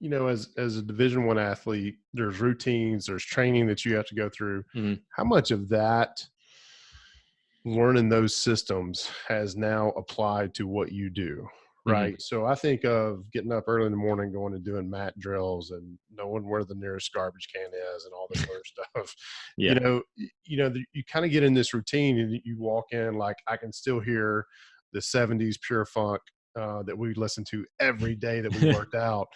as a Division I athlete, there's routines, there's training that you have to go through. Mhm. How much of that learning those systems has now applied to what you do? Mhm. Right. So I think of getting up early in the morning, going and doing mat drills and knowing where the nearest garbage can is and all this other stuff. Yeah. You kind of get in this routine and you walk in, like I can still hear the 70s pure funk that we listened to every day that we worked out.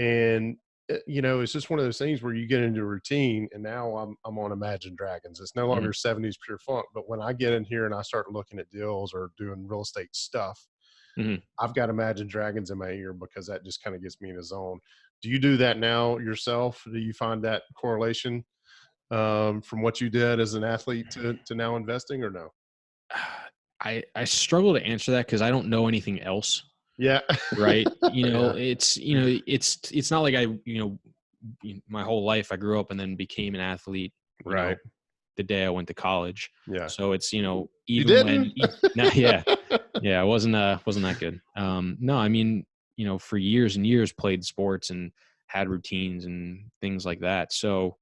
And it's just one of those things where you get into a routine, and now I'm on Imagine Dragons. It's no Mhm. longer 70s pure funk, but when I get in here and I start looking at deals or doing real estate stuff, Mhm. I've got Imagine Dragons in my ear because that just kind of gets me in a zone. Do you do that now yourself? Do you find that correlation from what you did as an athlete to now investing, or no? I struggle to answer that because I don't know anything else, Yeah. right? Yeah. It's not like my whole life I grew up and then became an athlete, Right. the day I went to college. Yeah. So it's, You even when, didn't? no, yeah, yeah, it wasn't that good. No, I mean, for years and years played sports and had routines and things like that. So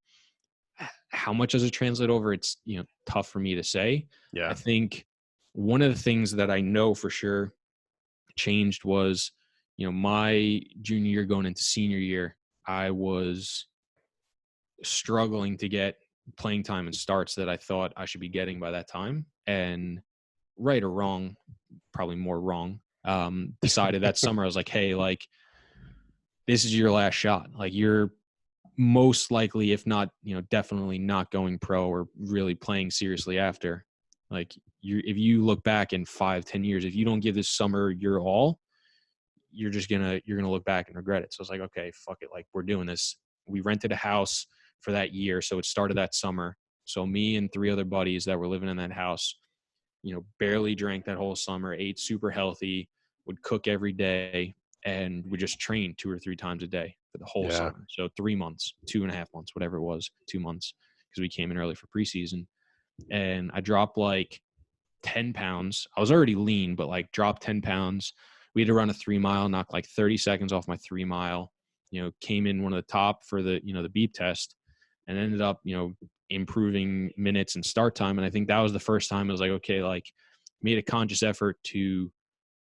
how much does it translate over? It's, tough for me to say. I Yeah. think one of the things that I know for sure changed was, my junior year going into senior year, I was struggling to get playing time and starts that I thought I should be getting by that time. And right or wrong, probably more wrong, decided that summer, I was like, hey, like, this is your last shot. Like, you're most likely, if not, definitely not going pro or really playing seriously after. Like, if you look back in 5-10 years, if you don't give this summer your all, you're gonna look back and regret it. So it's like, okay, fuck it. Like, we're doing this. We rented a house for that year. So it started that summer. So me and 3 other buddies that were living in that house, barely drank that whole summer, ate super healthy, would cook every day, and would just train 2 or 3 times a day for the whole Yeah. summer. So 3 months, 2.5 months, whatever it was, 2 months, because we came in early for preseason. And I dropped like 10 pounds. I was already lean, but like dropped 10 pounds. We had to run a 3 mile, knocked like 30 seconds off my 3 mile, came in one of the top for the beep test, and ended up, improving minutes and start time. And I think that was the first time I was like, okay, like, made a conscious effort to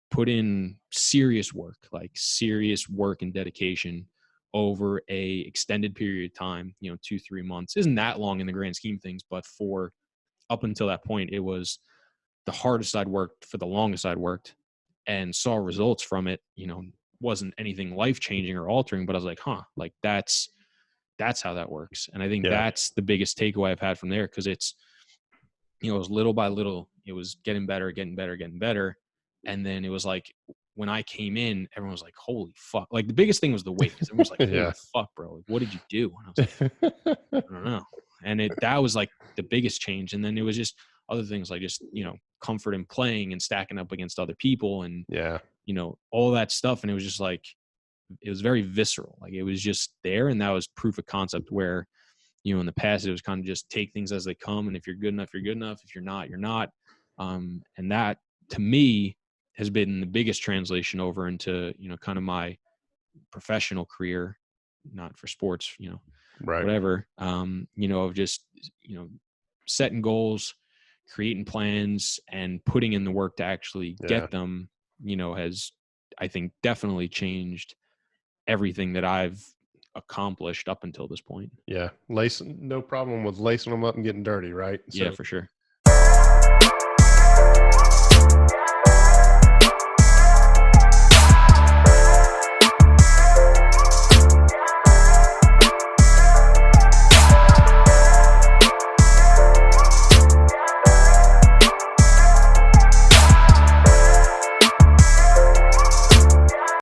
put in serious work, like serious work and dedication over a extended period of time. 2-3 months isn't that long in the grand scheme of things, but for up until that point, it was the hardest I'd worked for the longest I'd worked, and saw results from it. Wasn't anything life changing or altering, but I was like, huh, like, that's how that works. And I think Yeah. that's the biggest takeaway I've had from there, because it's, it was little by little, it was getting better, getting better, getting better. And then it was like, when I came in, everyone was like, holy fuck. Like, the biggest thing was the weight, because everyone was like, holy Yeah. fuck, bro. Like, what did you do? And I was like, I don't know. And that was like the biggest change. And then it was just other things like just, comfort in playing and stacking up against other people and, Yeah. all that stuff. And it was just like, it was very visceral. Like, it was just there. And that was proof of concept where, in the past, it was kind of just take things as they come. And if you're good enough, you're good enough. If you're not, you're not. And that, to me, has been the biggest translation over into, kind of my professional career, not for sports, Right. whatever, of just, setting goals, creating plans, and putting in the work to actually Yeah. get them, has, I think, definitely changed everything that I've accomplished up until this point. Yeah. No problem with lacing them up and getting dirty. Right. Yeah, So for sure.